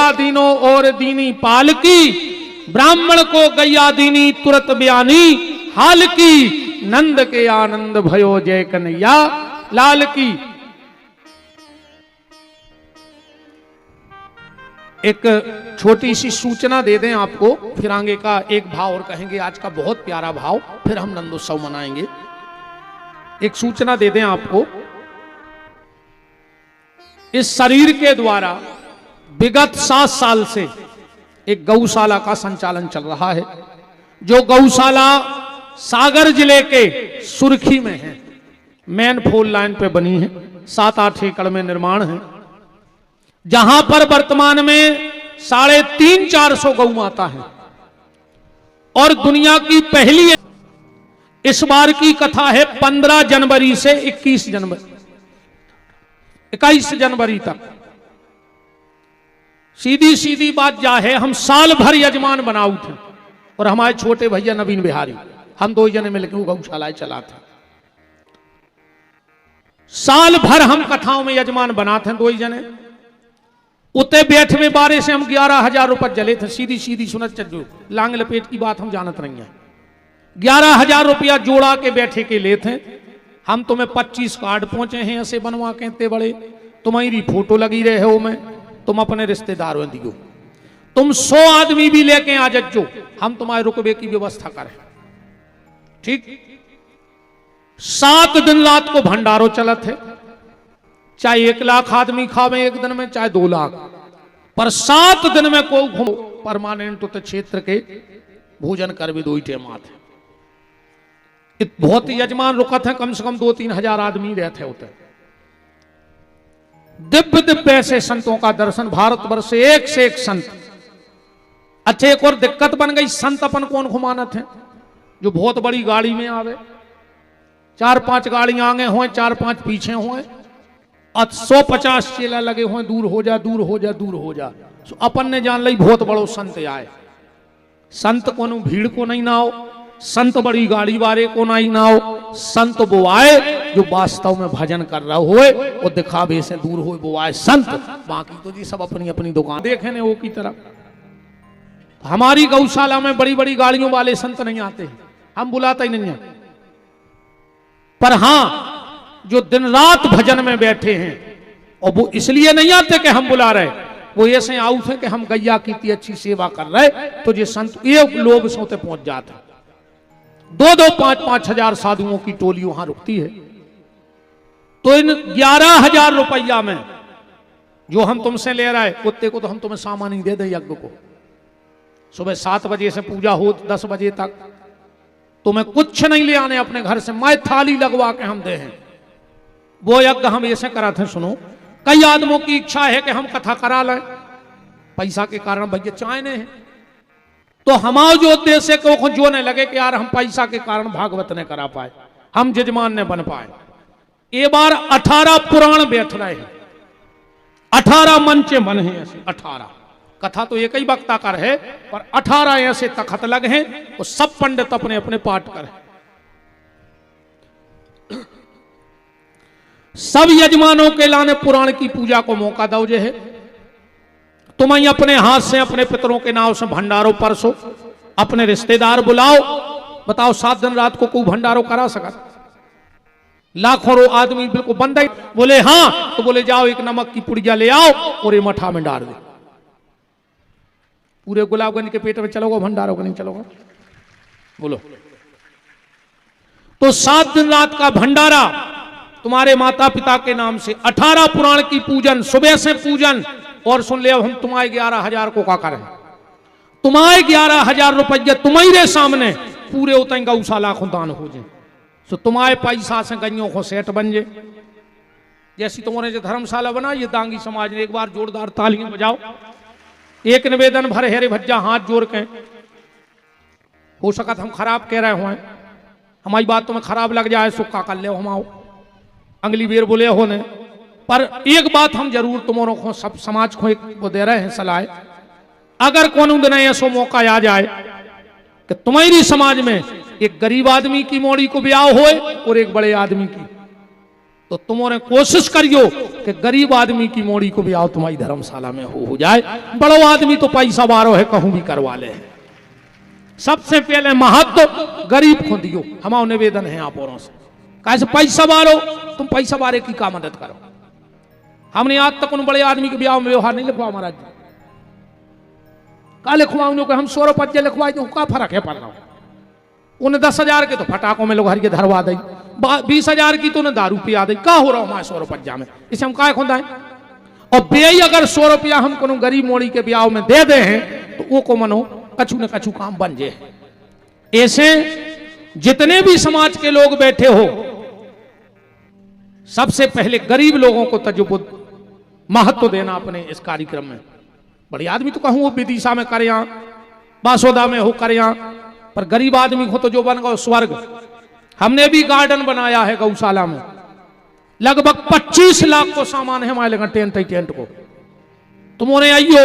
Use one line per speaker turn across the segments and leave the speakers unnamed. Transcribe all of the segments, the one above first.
भैया दीनो और दीनी पाल की, ब्राह्मण को गैया दीनी तुरत बयानी हाल की, नंद के आनंद भयो जय कन्हैया लाल की। एक छोटी सी सूचना दे दें आपको, फिर आगे का एक भाव और कहेंगे, आज का बहुत प्यारा भाव, फिर हम नंदोत्सव मनाएंगे। एक सूचना दे दें आपको, इस शरीर के द्वारा विगत 7 साल से एक गौशाला का संचालन चल रहा है, जो गौशाला सागर जिले के सुर्खी में है, मेन फोल लाइन पे बनी है, 7-8 एकड़ में निर्माण है, जहां पर वर्तमान में 350-400 गौ माता है और दुनिया की पहली। इस बार की कथा है 15 जनवरी से 21 जनवरी तक। सीधी सीधी बात जा है, हम साल भर यजमान बनाऊ थे और हमारे छोटे भैया नवीन बिहारी, हम 2 जने मिलकर वो गौशालाएं चलाते। साल भर हम कथाओं में यजमान बनाते हैं 2 जने। उते बैठ में बारे से हम 11,000 रुपए जले थे। सीधी सीधी सुनत चलो, लांग लपेट की बात हम जानत नहीं है। 11,000 रुपया जोड़ा के बैठे के लेते। हम तुम्हें 25 कार्ड पहुंचे हैं ऐसे बनवा के, इतने बड़े तुम्हारी फोटो लगी रहे हो, में तुम अपने रिश्तेदारों दियो, तुम 100 आदमी भी लेके आ जाओ, हम तुम्हारे रुकबे की व्यवस्था करें। ठीक, 7 दिन रात को भंडारो चलत है, चाहे 1 लाख आदमी खावे एक दिन में, चाहे 2 लाख, पर 7 दिन में को परमानेंट तो क्षेत्र के भोजन कर भी 2 टाइम आते। बहुत यजमान रुकत है, कम से कम 2-3 हजार आदमी रहते होते। दिव्य दिव्य ऐसे संतों का दर्शन, भारतवर्ष से एक संत। अच्छा, एक और दिक्कत बन गई, संत अपन कौन घुमानत है, जो बहुत बड़ी गाड़ी में आवे, 4-5 गाड़ियां आगे हों, 4-5 पीछे हों, 150 चेला लगे हुए, दूर हो जा, दूर हो जा, दूर हो जा। तो अपन ने जान ली बहुत बड़ो संत आए। संत को भीड़ को नहीं ना हो, संत बड़ी गाड़ी वाले को नहीं ना हो, संत वो आए जो वास्तव में भजन कर रहा होए और दिखावे से दूर हो, वो आए संत। बाकी तो जी सब अपनी अपनी दुकान देखे ने वो की तरफ। हमारी गौशाला में बड़ी बड़ी गाड़ियों वाले संत नहीं आते हैं, हम बुलाते ही नहीं है। पर हां, जो दिन रात भजन में बैठे हैं, और वो इसलिए नहीं आते कि हम बुला रहे, वो ऐसे आउट है कि हम गैया की इतनी अच्छी सेवा कर रहे, तो ये संत ये लोग सोते पहुंच जाते। 2-2, 5-5 हजार साधुओं की टोली वहां रुकती है। तो इन 11,000 रुपया में जो हम तुमसे ले रहे, कुत्ते को तो हम तुम्हें सामान ही दे दें। यज्ञ को सुबह 7 बजे से पूजा हो 10 बजे तक, तुम्हें कुछ नहीं ले आने अपने घर से, मैं थाली लगवा के हम दे हैं। वो यज्ञ हम ऐसे कराते हैं। सुनो, कई आदमियों की इच्छा है कि हम कथा करा लें, पैसा के कारण भैया चाहने हैं, तो हमारा जो उद्देश्य है कि जो नहीं लगे कि यार हम पैसा के कारण भागवत ने करा पाए, हम जजमान ने बन पाए। ये बार 18 पुराण बैठ रहे हैं, 18 मंचे बने हैं ऐसे, 18 कथा तो एक ही वक्ता कर है, पर 18 ऐसे तखत लगे हैं और सब पंडित अपने अपने पाठ कर। सब यजमानों के लाने पुराण की पूजा को मौका दो। जो है तुम्हें अपने हाथ से अपने पितरों के नाम से भंडारो परसो, अपने रिश्तेदार बुलाओ। बताओ 7 दिन रात को कोई भंडारो करा सका? लाखों आदमी बिल्कुल बंद है। बोले हाँ, तो बोले जाओ एक नमक की पुड़िया ले आओ और ये मठा में डाल दे। पूरे गुलाबगंज के पेट में चलोगे भंडारों का नहीं चलोगे? बोलो। तो 7 दिन रात का भंडारा तुम्हारे माता पिता के नाम से, 18 पुराण की पूजन, सुबह से पूजन। और सुन ले, अब हम तुम्हारे 11,000 को का करें? तुम्हारे 11,000 रुपये तुम्हारे सामने पूरे उतने गौशाला को दान हो जाए, तो तुम्हारे पैसा से गैयों को सेट बन जाए। जैसी तुम्हारे जो धर्मशाला बना, ये दांगी समाज ने, एक बार जोरदार तालियां बजाओ। एक निवेदन भर हेरे भज्जा हाथ जोड़ के, हो सकता हम खराब कह रहे हो, हमारी बात तुम्हें खराब लग जाए, सुक्का कर ले हम आओ अगली बेर बोले होने। पर एक बात हम जरूर तुम्हारों को, सब समाज को एक वो दे रहे हैं सलाह, अगर कौन दिन ऐसा मौका आ जाए कि तुम्हारी समाज में एक गरीब आदमी की मोड़ी को ब्याह होए और एक बड़े आदमी की, तो तुमने कोशिश करियो कि गरीब आदमी की मोड़ी को भी आओ तुम्हारी धर्मशाला में हो जाए। बड़ो आदमी तो पैसा बारो है, कहूं भी करवा ले। सबसे पहले महत्व गरीब को दियो। हमारा निवेदन है आप औरों से, कैसे पैसा बारो, तुम पैसा बारे की का मदद करो। हमने आज तक उन बड़े आदमी के ब्याह में व्यवहार नहीं लिखवा महाराज जी। का लिखवाऊं कि हम 100 रुपये लिखवाए तो क्या फर्क है पड़ रहा हूं। उन्हें 10,000 के तो फटाकों में लोग हर के धरवा दई, 20,000 की तो उन्हें दारू पिया दई। का हो रहा हमारे 100 रुपया में, इसे हम काय खुदा है। और बेई अगर 100 रुपया हम को गरीब मोड़ी के ब्याह में दे दे हैं तो वो को मनो कछु न कछु काम बन जाए। ऐसे जितने भी समाज के लोग बैठे हो, सबसे पहले गरीब लोगों को तजुब महत्व देना अपने इस कार्यक्रम में। बड़े आदमी तो कहूं वो विदिशा में करे, बासोदा में हो करे, पर गरीब आदमी को तो जो बन गया स्वर्ग। हमने भी गार्डन बनाया है गौशाला में, लगभग 25 लाख को सामान है हमारे लगा टेंट को। तुमने आइयो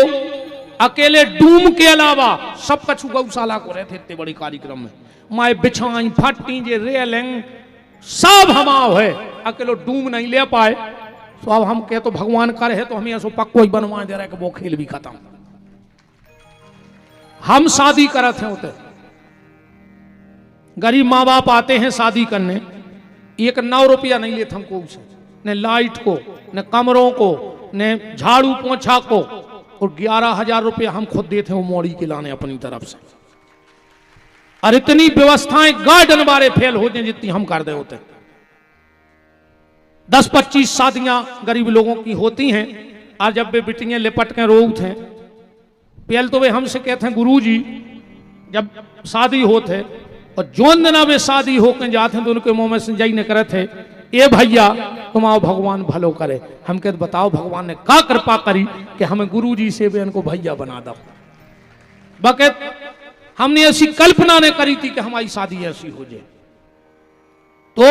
अकेले डूम के अलावा सब कछु गौशाला को रहते इतने बड़ी कार्यक्रम में। माए बिछाई फटी जे रेलिंग सब हमाओ है, अकेले डूम नहीं ले पाए। तो अब हम कहे तो भगवान कर है तो हमें ऐसा पक्को ही बनवा दे रहा है कि वो खेल भी खत्म। हम शादी करते हैं उते गरीब माँ बाप आते हैं शादी करने, 1 9 रुपया नहीं लेते हमको उसे, न लाइट को, न कमरों को, न झाड़ू पोछा को। और 11,000 रुपया हम खुद देते हैं वो मोड़ी के लाने अपनी तरफ से। और इतनी व्यवस्थाएं गार्डन बारे फेल होते हैं जितनी हम कर दे होते। 10-25 शादियां गरीब लोगों की होती हैं। और जब वे बिटियां लिपट के रोते हैं, पहले तो वे हमसे कहते हैं गुरुजी जब शादी होते और जोन दिना वे शादी होकर जाते हैं तो उनके मुंह में सिंचाई न करे थे, ए भैया तुम आओ भगवान भलो करे। हम कहते बताओ भगवान ने का कृपा करी कि हमें गुरुजी से भी इनको भैया बना दो। बकत हमने ऐसी कल्पना ने करी थी कि हमारी शादी ऐसी हो जाए। तो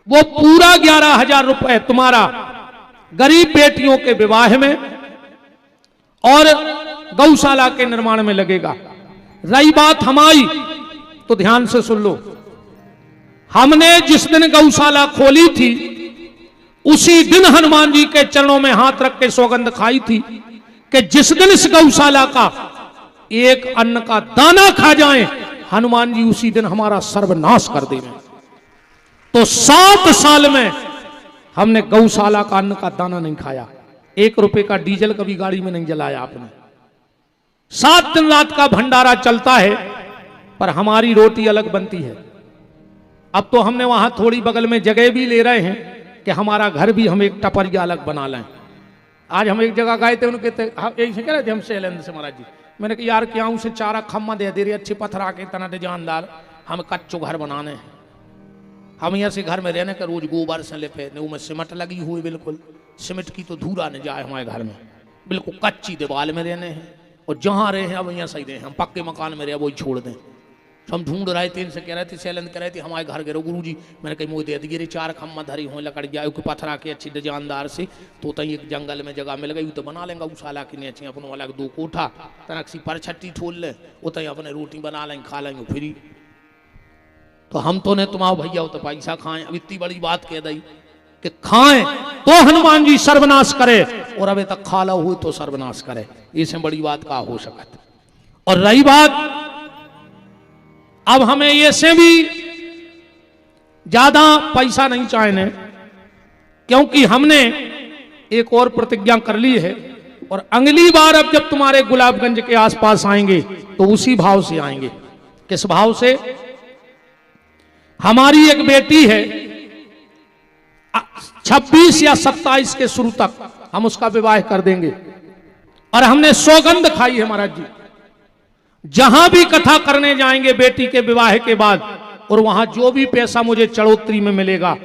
वो पूरा 11,000 रुपए तुम्हारा गरीब बेटियों के विवाह में और गौशाला के निर्माण में लगेगा। रही बात हमारी तो ध्यान से सुन लो। हमने जिस दिन गौशाला खोली थी उसी दिन हनुमान जी के चरणों में हाथ रख के सौगंध खाई थी कि जिस दिन इस गौशाला का एक अन्न का दाना खा जाए हनुमान जी उसी दिन हमारा सर्वनाश कर देंगे। तो 7 साल में हमने गौशाला का अन्न का दाना नहीं खाया, 1 रुपए का डीजल कभी गाड़ी में नहीं जलाया आपने। 7 दिन रात का भंडारा चलता है पर हमारी रोटी अलग बनती है। अब तो हमने वहां थोड़ी बगल में जगह भी ले रहे हैं कि हमारा घर भी हम एक टपरिया अलग बना लें। आज हम एक जगह गए थे, उनके यही कह रहे थे हम शैलेंद्र से महाराज जी, मैंने कहा यार क्या उसे 4 खम्मा दे दे रही अच्छे पत्थर आके इतना डिजाइनदार, हम कच्चो घर बनाने हैं। हम यहाँ से घर में रहने का रोज गोबर से लिपे में सिमट लगी हुई, बिल्कुल सिमट की तो धूरा न जाए हमारे घर में, बिल्कुल कच्ची दीवार में रहने हैं। और जहाँ रहे हैं अब यहाँ सही रहे, हम पक्के मकान में रहे वही छोड़ दें। तो हम ढूंढ रहे थे, इनसे कह रहे थे शैलेंद्र कह रहे थे हमारे घर गिरो गुरुजी। मैंने कहीं मुँह दे दिए 4 खम्मा धरी हुई लकड़ी जाए पत्थर आके अच्छी डिजाइनदार से, तो तई एक जंगल में जगह मिल गई तो बना लेंगे गौशाला की नहीं अपन वाला 2 कोठा तनक सी परछट्टी ठोल ले, उतई अपने रोटी बना लेंगे खा लेंगे फ्री। तो हम तो ने तुम्हारा भैया हो तो पैसा खाएं। अब इतनी बड़ी बात कह दी कि खाएं तो हनुमान जी सर्वनाश करे और अबे तक खा लो हुई तो सर्वनाश करे, इससे बड़ी बात का हो सकत। और रही बात अब हमें ये से भी ज्यादा पैसा नहीं चाहिए, क्योंकि हमने एक और प्रतिज्ञा कर ली है। और अगली बार अब जब तुम्हारे गुलाबगंज के आसपास आएंगे तो उसी भाव से आएंगे। किस भाव से? हमारी एक बेटी है 26 या 27 के शुरू तक हम उसका विवाह कर देंगे। और हमने सौगंध खाई है महाराज जी, जहां भी कथा करने जाएंगे बेटी के विवाह के बाद, और वहां जो भी पैसा मुझे चढ़ोतरी में मिलेगा,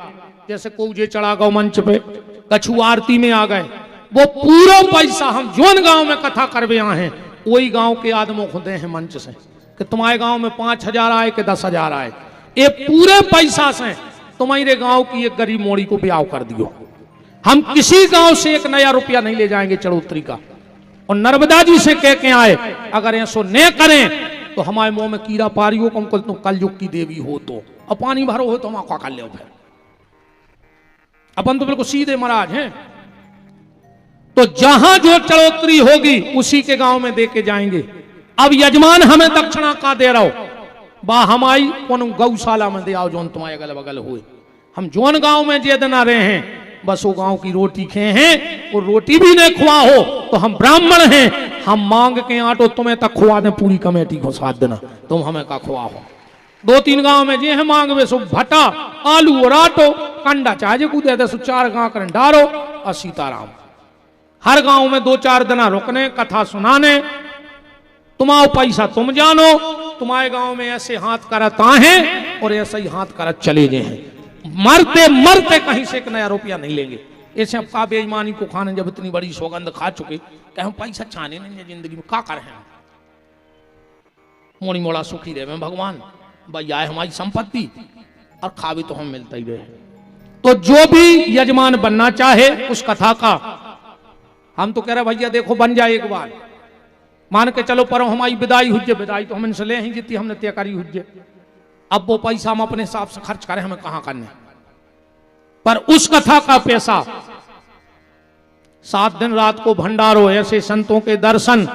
जैसे कोजे चढ़ा गौ मंच पे, कछु आरती में आ गए, वो पूरा पैसा हम जोन गांव में कथा करवे आए हैं वही गांव के आदमों को दे हैं मंच से कि तुम्हारे गांव में 5,000 आए कि 10,000 आए, ये पूरे पैसा से तुम्हारे गांव की एक गरीब मोड़ी को ब्याह कर दियो। हम किसी गांव से 1 नया रुपया नहीं ले जाएंगे चढ़ोतरी का। और नर्मदा जी से कह के आए अगर ऐसो न करें तो हमारे मुंह में कीड़ा पारी हो, तुम कलयुग की देवी हो तो, और पानी भरो हो तो हम क्या कर ले फिर। अपन तो बिल्कुल सीधे महाराज हैं। तो जहां जो चढ़ोतरी होगी उसी के गांव में दे के जाएंगे। अब यजमान हमें दक्षिणा का दे रहा हो, बा हमारी कौन गौशाला में दे आओ जोन तुम्हारे अगल बगल हुए। हम जोन गांव में जे देना रहे हैं बस वो गांव की रोटी खे हैं, और रोटी भी नहीं खुआ हो तो हम ब्राह्मण हैं, हम मांग के आटो तुम्हें तक खुआ दे, पूरी कमेटी को साथ देना, तुम हमें का खुआ हो। 2-3 गांव में जे है मांग वे सो भट्टा आलू और आटो कंडा चाहे कूदे दे, 4 गांव कर डारो और सीताराम। हर गांव में 2-4 दिना रुकने, कथा सुनाने, तुम्हारा पैसा तुम जानो, तुम्हारे गांव में ऐसे हाथ करत आए और ऐसे ही हाथ करत चले गए हैं, मरते मरते कहीं से 1 नया रुपया नहीं लेंगे। ऐसे अब का बेईमानी को खाने जब इतनी बड़ी सौगंध खा चुके कि हम पैसा चाहने नहीं है जिंदगी में, का कर हैं मोड़ी मोड़ा सुखी रहे भगवान, भाई आए हमारी संपत्ति और खावे तो हम मिलता ही रहे। तो जो भी यजमान बनना चाहे उस कथा का, हम तो कह रहे भैया देखो बन जाए एक बार, मान के चलो पर हमारी विदाई हुज्जे, विदाई तो हम इनसे ले ही जितनी हमने तय करी हुज्जे, अब वो पैसा हम अपने हिसाब से खर्च करें, हमें कहां करने। पर उस कथा का पैसा 7 दिन रात को भंडारो, ऐसे संतों के दर्शन,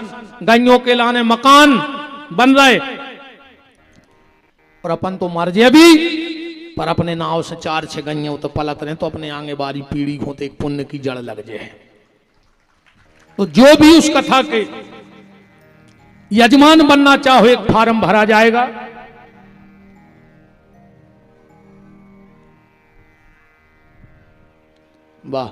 गैयों के लाने मकान बन रहे, और अपन तो मर जाए भी पर अपने नाव से 4-6 गैयों तो पलट रहे, तो अपने आगे बारी पीढ़ी होते एक पुण्य की जड़ लग जाए। तो जो भी उस कथा के यजमान बनना चाहो एक फार्म भरा जाएगा। वाह,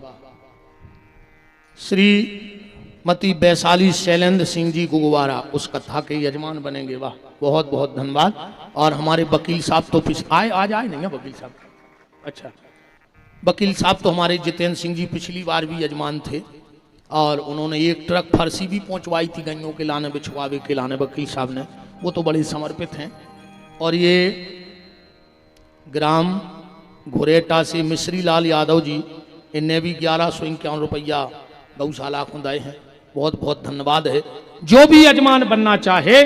श्रीमती वैशाली शैलेंद्र सिंह जी गुगवारा उस कथा के यजमान बनेंगे। वाह, बहुत बहुत धन्यवाद। और हमारे वकील साहब तो आज आए नहीं है वकील साहब, अच्छा वकील साहब तो हमारे जितेंद्र सिंह जी पिछली बार भी यजमान थे, और उन्होंने 1 ट्रक फरसी भी पहुंचवाई थी गैयों के लाने बिछवावे के लाने, वकील साहब ने, वो तो बड़े समर्पित हैं। और ये ग्राम घुरेटा से मिश्री लाल यादव जी, इनने भी 1151 रुपया गौशाला खुदाए हैं, बहुत बहुत धन्यवाद है। जो भी यजमान बनना चाहे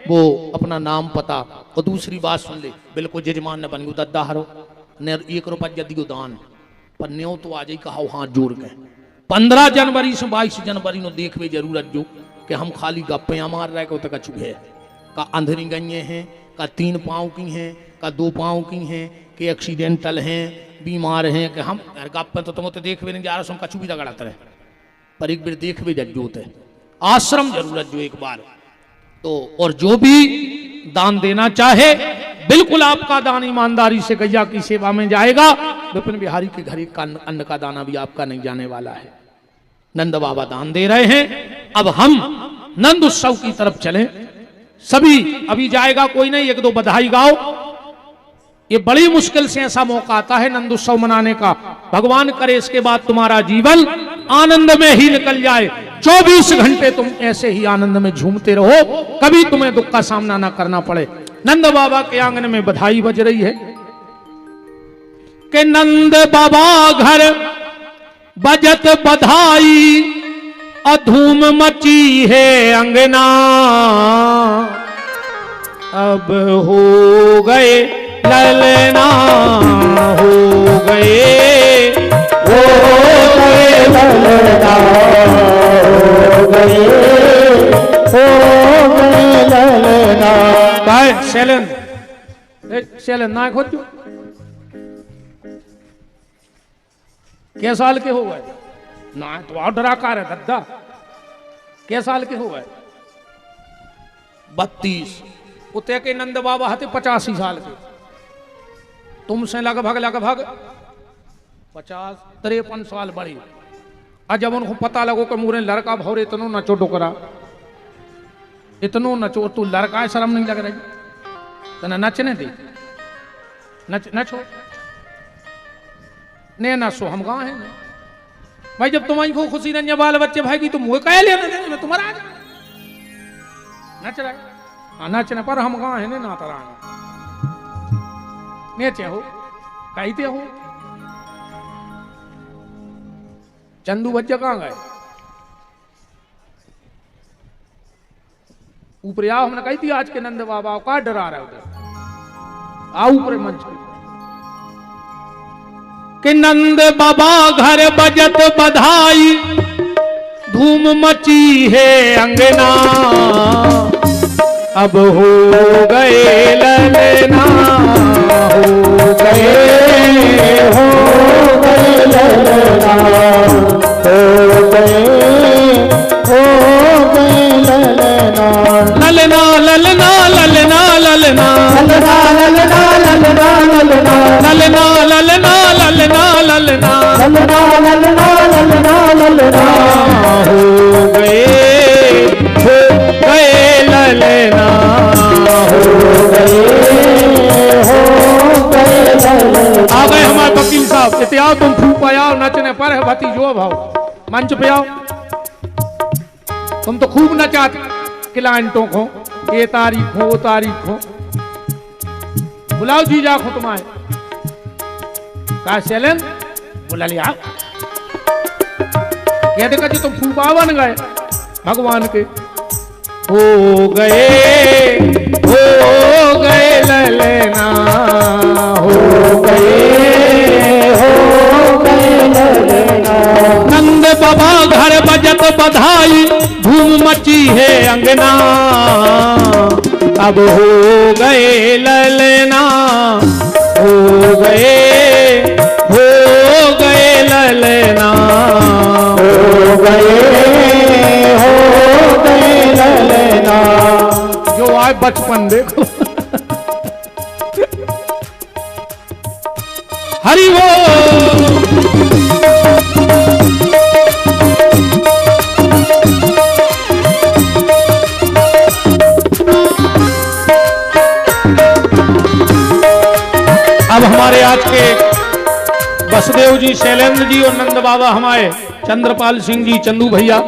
वो अपना नाम पता, और दूसरी बात सुन ले, बिल्कुल यजमान ने बन गो दद्दा हरो ने 1 रुपया यदि दान पर न्यो तो आ जाए कहा हाथ जोड़ के 15 जनवरी से 22 जनवरी नो देखवे जरूरत जो कि हम खाली गप्पे मार रहे को तक चुके का अंधेरी गई हैं, का 3 पाँव की हैं, का 2 पाँव की हैं, कि एक्सीडेंटल हैं, बीमार हैं, कि हम गप्पे तो तुम तो देखवे नहीं जा रहा, हम कछु भी दगड़ाते रहे, पर एक बार देखवे जरूरत है, आश्रम जरूरत जो एक बार। तो और जो भी दान देना चाहे बिल्कुल आपका दान ईमानदारी से गैया की सेवा में जाएगा। विपिन बिहारी के घर का अन्न का दाना भी आपका नहीं जाने वाला है। नंद बाबा दान दे रहे हैं। अब हम नंद उत्सव की तरफ चलें। सभी अभी जाएगा कोई नहीं, 1-2 बधाई गाओ। ये बड़ी मुश्किल से ऐसा मौका आता है नंद उत्सव मनाने का। भगवान करे इसके बाद तुम्हारा जीवन आनंद में ही निकल जाए, 24 घंटे तुम ऐसे ही आनंद में झूमते रहो, कभी तुम्हें दुख का सामना ना करना पड़े। नंद बाबा के आंगन में बधाई बज रही है कि नंद बाबा घर बजत बधाई, अधूम मची है अंगना, अब हो गए ललना, हो गए ललना, हो गए ललना। शैलन ना खोज क्या साल के हो गए ना, तो और डराकार है दद्दा। क्या साल के हो गए? 32। उते के नंद बाबा हते 85 साल के, तुमसे लगभग 50-53 साल बड़ी। और जब उनको पता लगो कि मुरे लड़का भौरे इतनो नचो डोकरा, इतनो नचो, तू लड़का है, शर्म नहीं लग रही तना नचने दे, नचो ने नचो, हम कहाँ हैं भाई। जब तुम्हारी को खुशी रंजे बाल बच्चे भाई की, तुम मुझे कह लेना देने में तुम्हारा नच रहा है। हाँ नचने पर हम कहाँ हैं ना तरा नेचे हो कहते हो। चंदू बच्चे कहाँ गए? ऊपर आओ, हमने कही थी आज के नंद बाबा का डरा रहा है उधर, आओ ऊपर मंच पे कि नंद बाबा घर बजत बधाई, धूम मची है अंगना, अब हो गए ललना, हो गए ललना, हो गए ललना, ललना ललना ललना ललना, ललना ललना ललना ललना, ललना ललना ललना ललना, ललना ललना ललना ललना, हो गए ललना, हो गए ललना। आ गए हमारे वकील साहब, इते आओ तुम फूक पाओ, नचने पर है भतीजो भाव, मंच पे आओ। तुम तो खूब नचाते क्लाइंटों को, ये तारीख हो वो तारीख हो, बुलाओ जीजा को तुम्हारे का चैलेंज बुला लिया, कह देगा जी तुम फूफा बन गए भगवान के, हो गए ललना, हो गए ललना, नंद बाबा घर बजत बधाई, धूम मची है अंगना, अब हो गए ललना, हो गए ललना, हो गए ललना। जो आए बचपन देखो हरि वो अब हमारे आज के वसुदेव जी, शैलेंद्र जी और नंद बाबा हमारे चंद्रपाल सिंह जी, चंदू भैया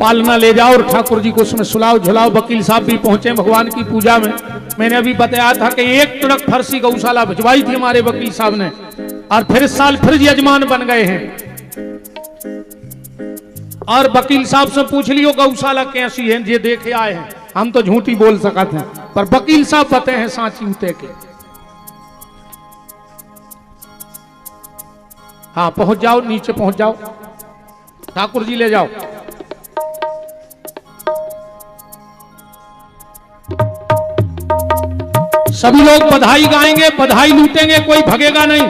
पालना ले जाओ और ठाकुर जी को उसमें सुलाओ झुलाओ। वकील साहब भी पहुंचे भगवान की पूजा में। मैंने अभी बताया था कि 1 ट्रक फरसी गौशाला भिजवाई थी हमारे वकील साहब ने, और फिर इस साल फिर यजमान बन गए हैं। और वकील साहब से पूछ लियो गौशाला कैसी है, ये देखे आए हैं। हम तो झूठी बोल सकते हैं, पर वकील साहब बते हैं सांची उते के। हाँ पहुंच जाओ, नीचे पहुंच जाओ, ठाकुर जी ले जाओ। सभी लोग बधाई गाएंगे, बधाई लूटेंगे, कोई भगेगा नहीं।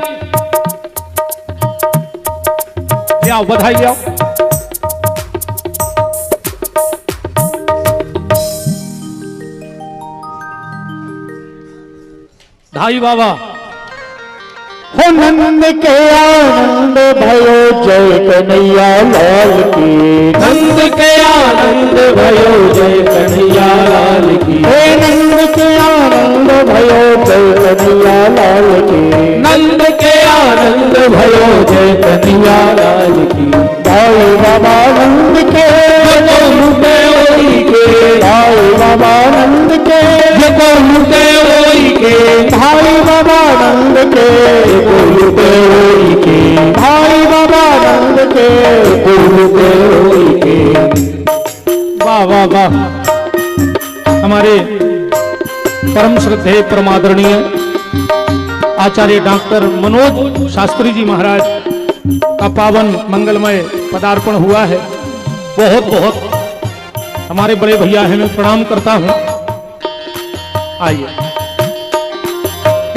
ले आओ बधाई ले आओ। धाई बाबा
हो नंद के आनंद भयो जय कन्हैया लाल की,
नंद के आनंद भयो जय कन्हैया लाल की,
हे नंद के आनंद भयो जय कन्हैया लाल की,
नंद के आनंद भयो जय कन्हैया लाल की।
भाई बाबा नंद के
लूटे ओई के,
भाई बाबा नंद के
लूटे ओई के,
भाई बाबा नंद के
लूटे ओई के,
भाई बाबा नंद के
लूटे ओई के। वाह वाह वाह। हमारे परम श्रद्धेय परमादरणीय आचार्य डॉक्टर मनोज शास्त्री जी महाराज का पावन मंगलमय पदार्पण हुआ है। बहुत बहुत हमारे बड़े भैया हैं, मैं प्रणाम करता हूं। आइए।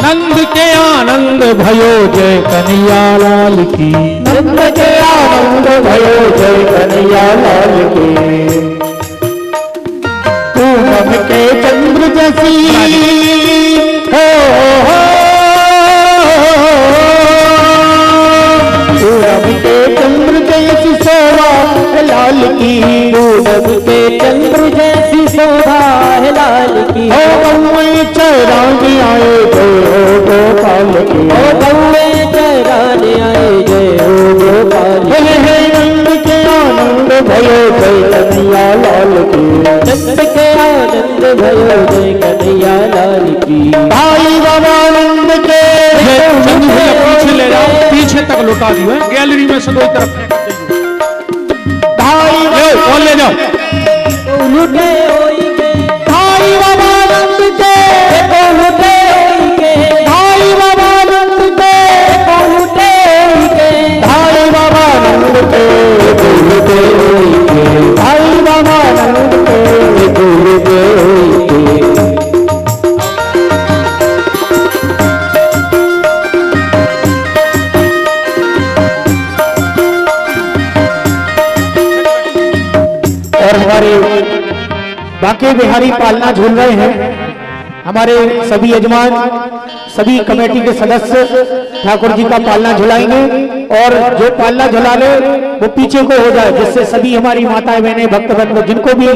नंद के आनंद भयो जय कन्हैया लाल की,
नंद के आनंद भयो जय कन्हैया लाल की। पूनम के चंद्र जैसी हो पूनम के चंद्र जैसी शोभा है लाल की,
पूनम के चंद्र जैसी शोभा है लाल की।
हो गौए चराने आए जय हो गोपाल की,
ओ गौए चराने आए जय हो गोपाल की।
हे नंद के आनंद भयो जय कन्हैया लाल की,
नंद के आनंद भयो जय कन्हैया लाल की।
भाई बाबा नंद के
चंदू भैया पीछे ले जाओ, पीछे तक लौटा दियो, गैलरी में से दो तरफ फेंक दीजिए।
भाई
ले और ले जाओ।
लुटे होइगे
भाई बाबा नंद के
देखो लुटे होइगे
भाई बाबा नंद के
देखो लुटे होइगे
भाई बाबा नंद के लुटे होइगे भाई बाबा नंद के लुटे होइगे। और हमारे बांके बिहारी पालना झूल रहे हैं हमारे सभी यजमान सभी कमेटी के सदस्य ठाकुर जी का पालना झुलाएंगे और जो पालना झुला ले वो पीछे को हो जाए जिससे सभी हमारी माताएं बहनें भक्तवृंद जिनको भी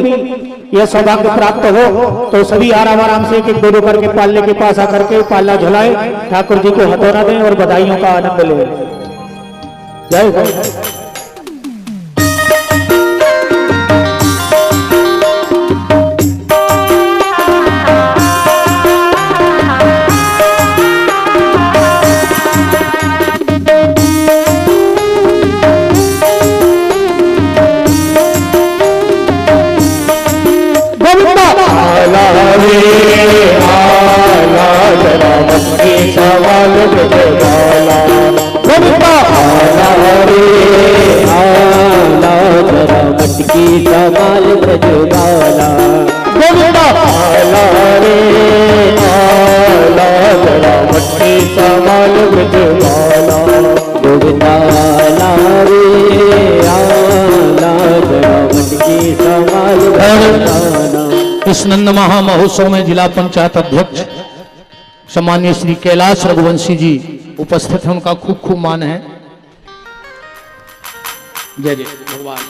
यह सौभाग्य प्राप्त हो तो सभी आराम आराम से एक दो दो करके पालने के पास आकर के पालना झुलाए ठाकुर जी को हथौड़ा दें और बधाइयों का आनंद ले। जय जय। सवाल बजवाला गोविंदा आला रे आला जरा मटकी सवाल बजवाला गोविंदा आला रे आला जरा मटकी सवाल बजवाला गोविंदा आला रे आला जरा मटकी सवाल बजवाला।
इस नंद महामहोत्सव में जिला पंचायत अध्यक्ष सम्मानीय श्री कैलाश रघुवंशी जी उपस्थित हैं उनका खूब खूब मान है। जय जय भगवान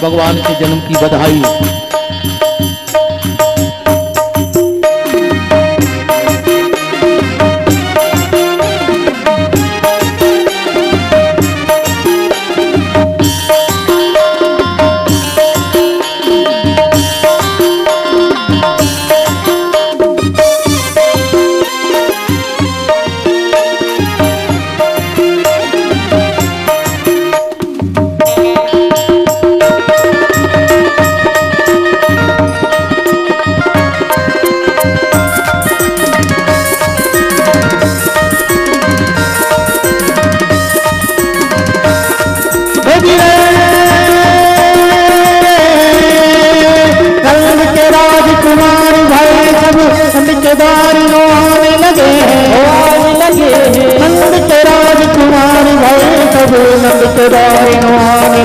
भगवान के जन्म की बधाई।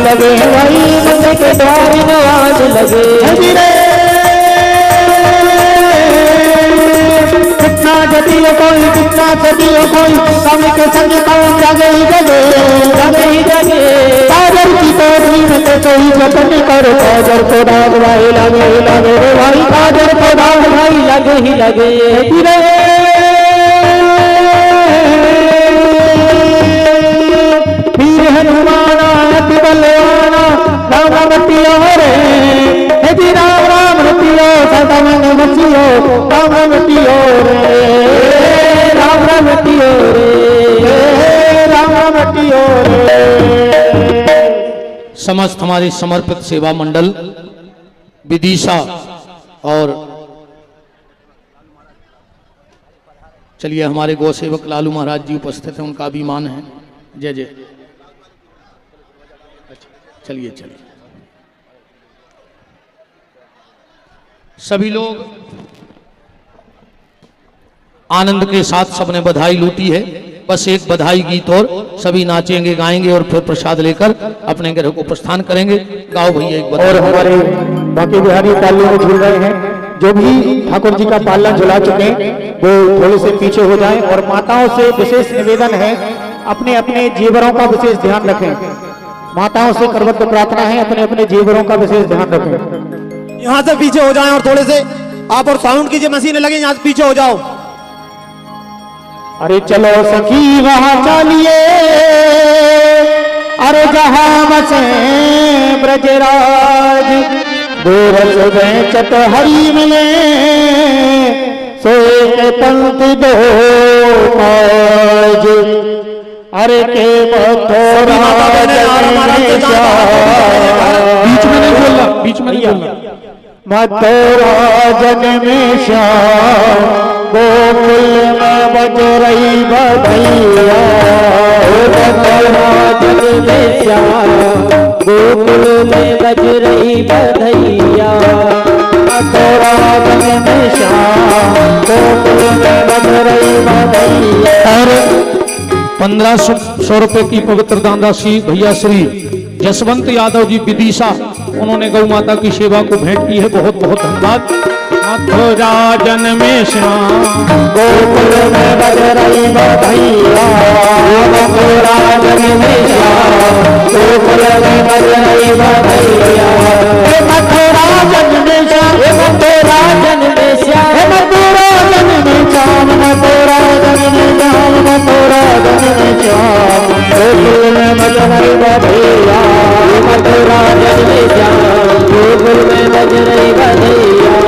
लगे भाई नंद के द्वार नवाज लगे कितना जतियो कोई कितना जतियो कोई कम के संग कौन जगे ही जगे जगे ही जगे काजर की कोठरी में तो कोई जतन कर काजर को दाग भाई लगे लगे रे भाई काजर को दाग भाई लगे ही लगे फिरे फिर हनुमाना अति बलवाना राम रतियो रे हे राम राम रतियो सदा मन मचियो राम रतियो रे राम रतियो रे राम रतियो रे।
समस्त हमारे समर्पित सेवा मंडल विदिशा और चलिए हमारे गौ सेवक लालू महाराज जी उपस्थित हैं उनका अभिमान है। जय जय। चलिए चलिए सभी लोग आनंद के साथ सबने बधाई लूटी है। बस एक बधाई गीत और सभी नाचेंगे गाएंगे और फिर प्रसाद लेकर अपने घर को प्रस्थान करेंगे। गाओ भैया एक बधाई।
और हमारे बांके बिहारी पालने में झूल रहे हैं जो भी ठाकुर जी का पालना झुला चुके हैं वो थोड़े से पीछे हो जाएं और माताओं से विशेष निवेदन है अपने अपने जीवरों का विशेष ध्यान रखें। माताओं से करवत प्रार्थना है अपने अपने जीवरों का विशेष ध्यान रखें।
यहाँ से पीछे हो जाएं और थोड़े से आप और साउंड की जो मशीनें लगे यहाँ से पीछे हो जाओ।
अरे चलो सखी वहां चलिए अरे जहां बसे ब्रजराज दूर सुबह चटहरी मिले सोए के पंक्ति दो आज अरे के
बीच में नहीं बोलना, बीच में नहीं बोलना।
मथुरा जन्म श्याम गोकुल में बज रही बधैया।
मथुरा जन्म श्याम गोकुल में बज रही बधैया।
मथुरा जन्म श्याम गोकुल में बज रही बधैया।
और 1500 रुपए की पवित्र दान राशि भैया श्री जसवंत यादव जी विदिशा, उन्होंने गौ माता की सेवा को भेंट की है। बहुत बहुत धन्यवाद। मथुरा जन्म श्याम
गोकुल में बज रही बधैया। मथुरा जन्म श्याम गोकुल में बज रही बधैया। मथुरा जन्म श्याम मथुरा जन्म श्याम मथुरा जन्म श्याम मथुरा जन्म श्याम मथुरा जन्म श्याम गोकुल में बज रही बधैया।
मथुरा जन्म श्याम गोकुल में बज रही बधैया।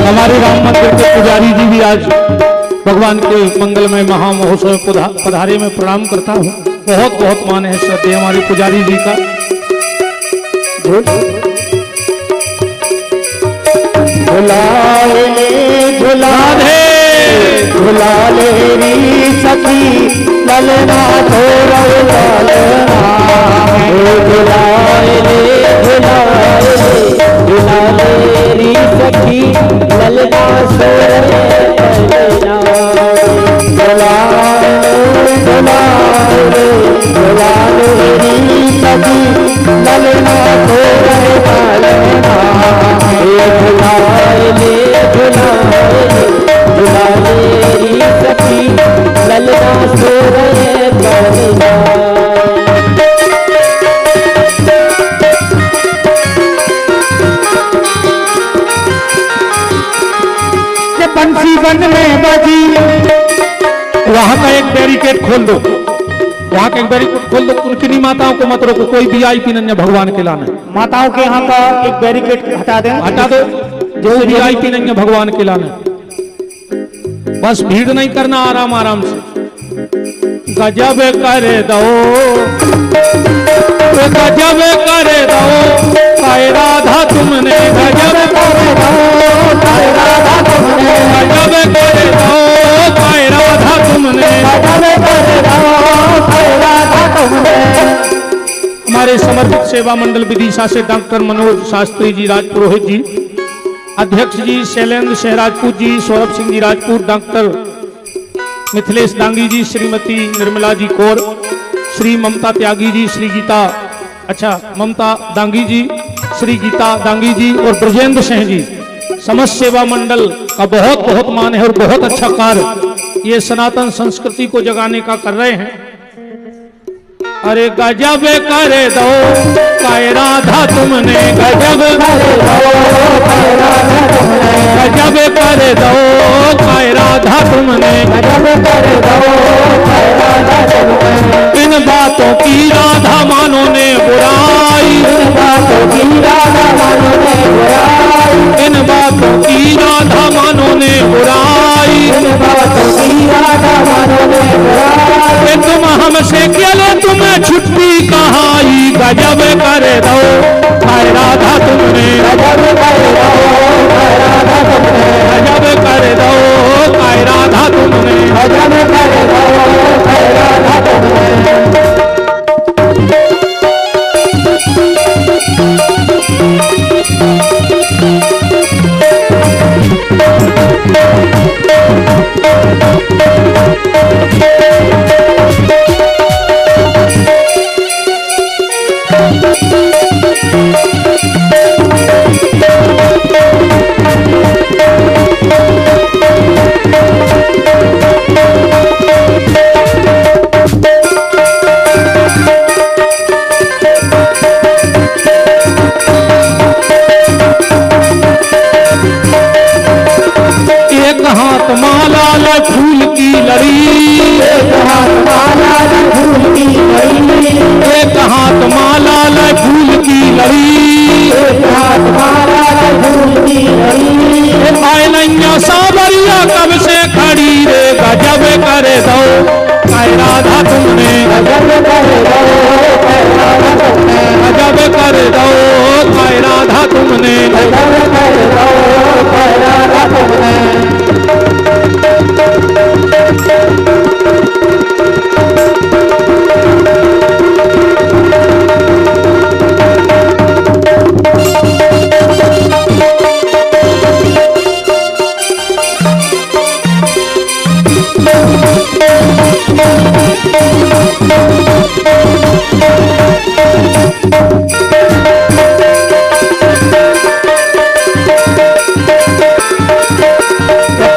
हमारे राम मंदिर के पुजारी जी भी आज भगवान के मंगलमय महामहोत्सव में पधारे में प्रणाम करता हूँ। बहुत बहुत मान है श्रद्धेय हमारे पुजारी जी का।
झुलाले झुलाले झुलाले री सखी ललना थोड़ा ललना।
झुलाले झुलाले झुलाले री सखी ललना सोरे ललना।
झुलाले झुलाले झुलाले री सखी ललना थोड़ा ललना।
झुलाले झुलाले झुलाले री सखी ललना सोरे ललना।
बंसी वन में बजी।
वहां का एक बैरिकेड खोल दो, वहां का एक बैरिकेड खोल दो। किन्हीं माताओं को मत रोको, कोई VIP नहीं है भगवान के लाने।
माताओं के यहाँ का एक बैरिकेड हटा दें।
हटा दो, जो VIP नहीं है भगवान के लाने। बस भीड़ नहीं करना, आराम आराम से। गजब करे दो, गजब करे दो काय राधा तुमने, गजब करे दो काय राधा तुमने, गजब करे दो काय राधा तुमने, गजब करे दो काय राधा तुमने। हमारे समर्पित सेवा मंडल विदिशा से डॉक्टर मनोज शास्त्री जी राजपुरोहित जी, अध्यक्ष जी शैलेंद्र सिंह राजपूत जी, सौरभ सिंह जी राजपूत, डॉक्टर मिथिलेश दांगी जी, श्रीमती निर्मला जी कौर, श्री ममता त्यागी जी, श्री गीता ममता दांगी जी, श्री गीता दांगी जी और ब्रजेंद्र सिंह जी। समस्त सेवा मंडल का बहुत बहुत मान है और बहुत अच्छा कार्य ये सनातन संस्कृति को जगाने का कर रहे हैं। अरे गजब करे दो काय राधा तुमने, गजब करे दो काय राधा तुमने, गजब करे दो काय राधा तुमने, गजब करे दो काय राधा तुमने। इन बातों की राधा मानो ने बुराई, इन बातों की राधा मानो ने बुराई, इन बातों की राधा मानो ने बुराई, इन बातों की राधा मानो ने बुराई। तुम हमसे क्या लो तुम्हें छुट्टी कहाई, गजब करे दो काय राधा तुमने, गजब करे दो काय राधा तुमने, गजब करे दो काय राधा तुमने, गजब करे दो काय राधा तुमने। तुमने,
गजब कर दो राधा तुमने,
गजब कर दो काय राधा तुमने,
गजब कर दो राधा तुमने।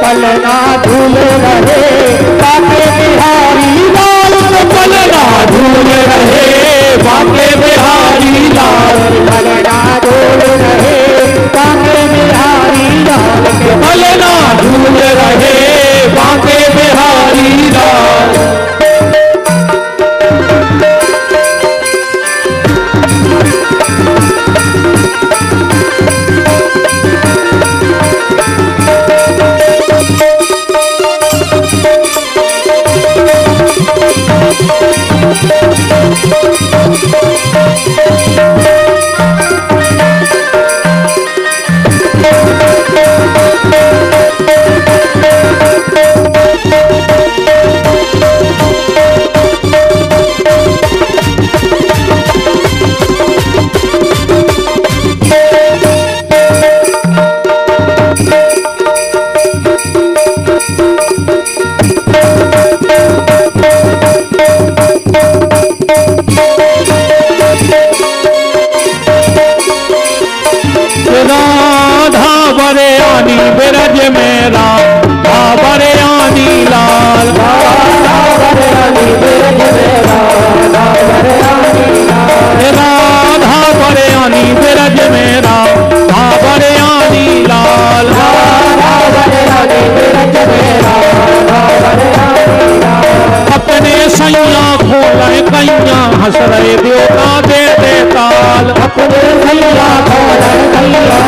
पलना झूल रहे बाके बिहारी लाल,
पलना झूल रहे बाके बिहारी लाल,
पलना झूल रहे बाके बिहारी लाल,
पलना झूल रहे बाके बिहारी लाल। राधा बरे आनी बिरज मेरा, बरे आनी लाल,
राधा बरे आनी बिरज मेरा,
राधा बरे आनी बिरज मेरा, बरे आनी लाल,
राधा बरे आनी बिरज मेरा, बरे आनी लाल।
अपने सैया खोले कैया हंस रहे देवता दे दे ताल,
अपने भैया खोले कैया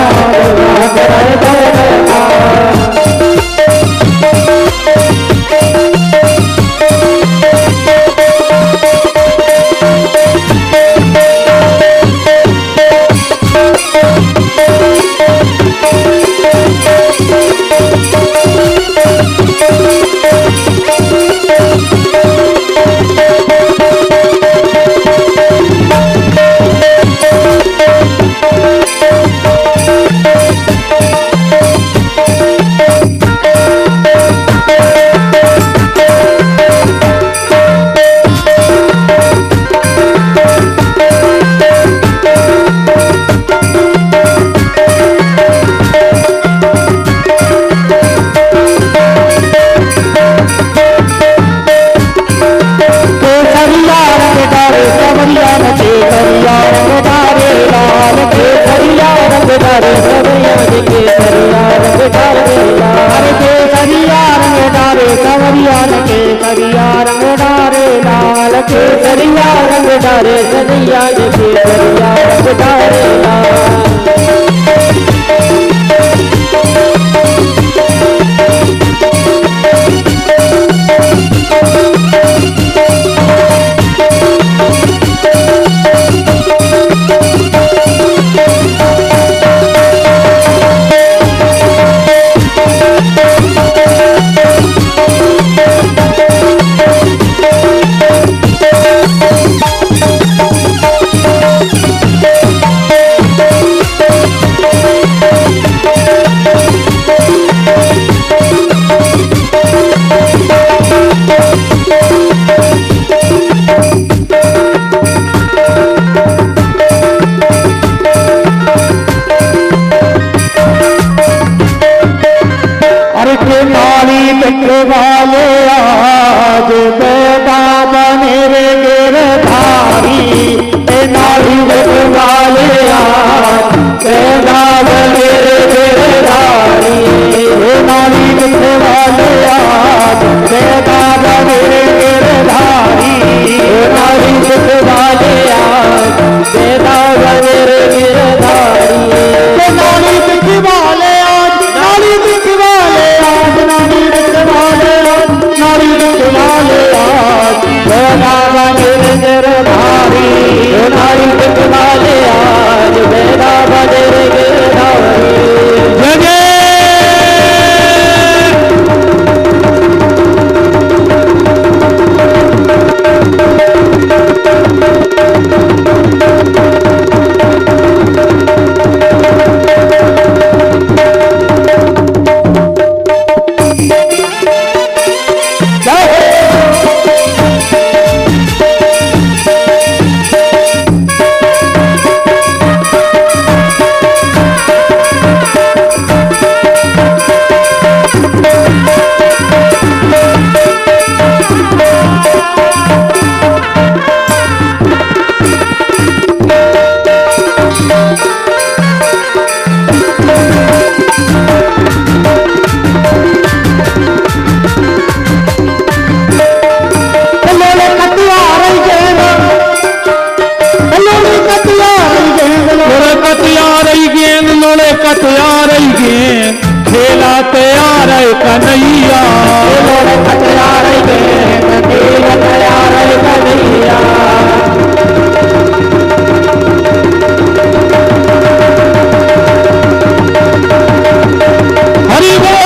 हंस रहे दे दे ताल। केसरिया रंग डारे सदिया केसरिया रंग डारे लाल।
कन्हैया हरि बोल।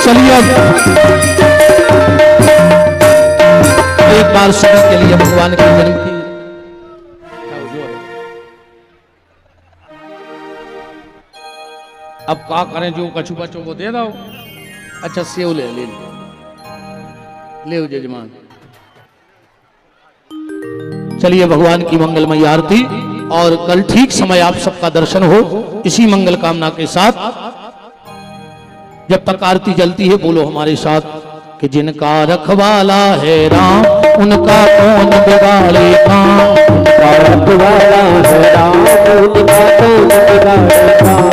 चलिए एक बार सभी के लिए भगवान की विनती। अब क्या करें, जो कछु बच्चों को दे दो। अच्छा सेव ले ले जजमान। चलिए भगवान की मंगलमयी आरती, और कल ठीक समय आप सबका दर्शन हो इसी मंगल कामना के साथ। जब तक आरती जलती है बोलो हमारे साथ कि जिनका रखवाला है राम उनका कौन बिगाड़े काम।
उनका रखवाला है राम उनका कौन बिगाड़े काम।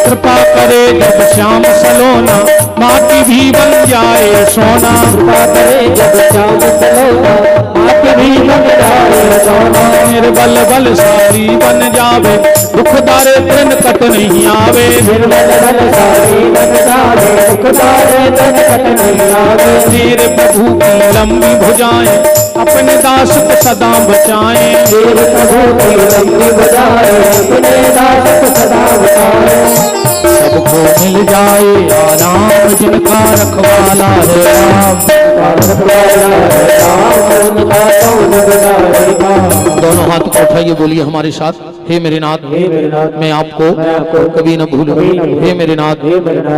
कृपा करे जब श्याम सलोना माटी भी बन जाए सोना।
कृपा करे जब श्याम सलोना माटी भी बन जाए सोना।
निर्बल बलशाली बन जावे दुख दारिद्र निकट नहीं आवे।
निर्बल बलशाली बन जावे दुख दारिद्र निकट नहीं आवे।
मेरे प्रभु की लंबी भुजाएं अपने दास को सदा बचाएं।
मेरे प्रभु की लंबी भुजाएं अपने दास को सदा बचाएं।
सबको मिल जाए आराम जिनका रखवाला है राम। दोनों हाथ को उठाइए, बोलिए हमारे साथ, हे मेरे नाथ मैं आपको कभी न भूलूं। हे मेरे नाथ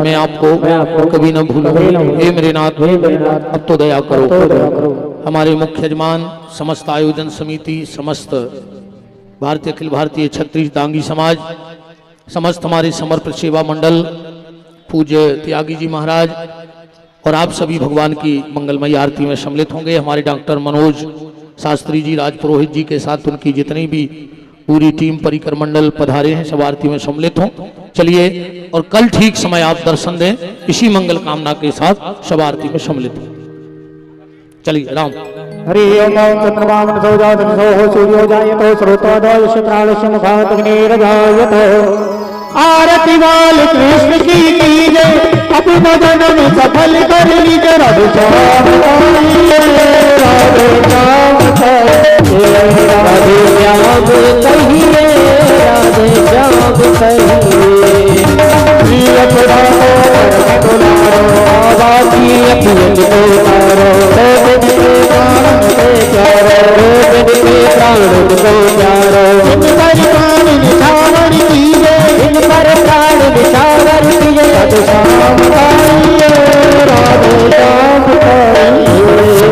मैं आपको कभी न भूलूं। हे मेरे नाथ अब तो दया करो। हमारे मुख्य यजमान, समस्त आयोजन समिति, समस्त भारतीय अखिल भारतीय क्षत्रिय दांगी समाज, समस्त हमारे समर्पित सेवा मंडल, पूज्य त्यागी जी महाराज और आप सभी भगवान की मंगलमयी आरती में सम्मिलित होंगे। हमारे डॉक्टर मनोज शास्त्री जी, राज पुरोहित जी के साथ उनकी जितनी भी पूरी टीम परिकर मंडल पधारे हैं सब आरती में सम्मिलित हों। चलिए, और कल ठीक समय आप दर्शन दें इसी मंगल कामना के साथ सब आरती में सम्मिलित हों। चलिए राम।
हरि ओम चंद्रमा मनसो जातनसो सूर्यो जायतो स्रोतोदय प्राणस्य मुखात् अग्निर्जायतो। आरती वाल कृष्ण की कीजे अपना जन्म सफल कर लीजिए। राधे श्याम राधे श्याम
राधे श्याम कहिए राधे श्याम कहिए। आवाज़ी अपने को तारो प्राण को प्यारो। इन पर प्राण निछावर कीजिए इन पर प्राण निछावर कीजिए। राधे श्याम कहिए राधे श्याम कहिए।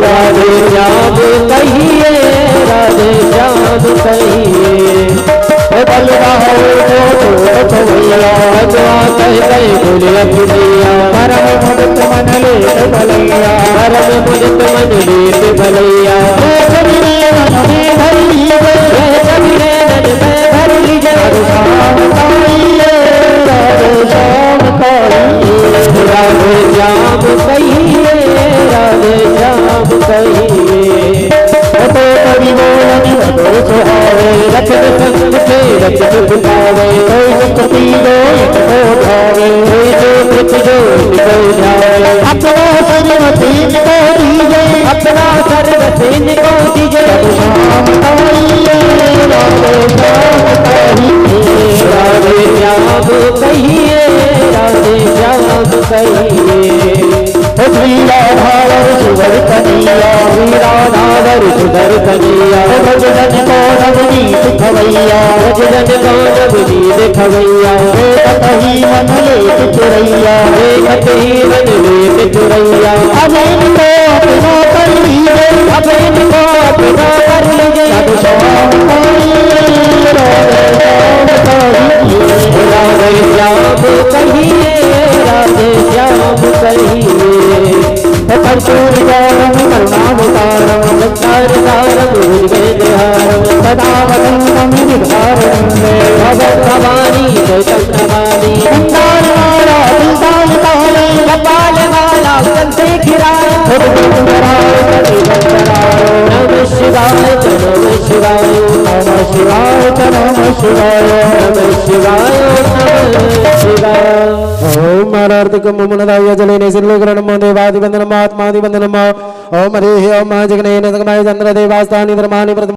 राधे श्याम कहिए राधे श्याम कहिए। बल रहो भैया कह बोले भैया। परम भगत मन ले भलैया परम भगत मन ले भलैया। कबीरे मन में भर लीजिए कबीरे मन में भर लीजिए। राधे श्याम कहिए राधे श्याम कहिए। राधे श्याम कहिए राधे श्याम कहिए। तो कभी बोलनी तो सुहावे रखत संग के रखत बुलावे। कोई दुख पीरो इनको भावे कोई जो दुख जो इनको जावे। अपना सर्वसीन को दीजिए अपना सर्वसीन को दीजिए। राधे श्याम कहिए राधे श्याम कहिए। राधे श्याम कहिए राधे श्याम कहिए। श्री राधावर सुधर कनिया श्री राधावर सुधर कनिया। भजन को नवनीत खवैया भजन को नवनीत खवैया। कही मन लेत चुरैया कही मन लेत चुरैया। अब इनको अपना कर लीजिए अब इनको अपना कर लीजिए। राधे श्याम कहिए राधे श्याम कहिए। राधे श्याम सूर्यकारं करुणावतारं संसारसारं भुजगेन्द्रहारं सदा वसन्तं विहारं भगवद्भवानी चैतन्यवाणी कुण्डालमाला कुण्डालताले कपालमाला कंठे खिराय नमः शिवाय नमः शिवाय नमः शिवाय नमः शिवाय नमः शिवाय नमः शिवाय ओम आरार्तिकं मुमुनदाय जलेने सिल्लोकरणं देवादिवन्दनम् आत्मादिवन्दनम् ओम हरिः ओम जगनेन जगनाय चन्द्रदेवास्तानि धर्माणि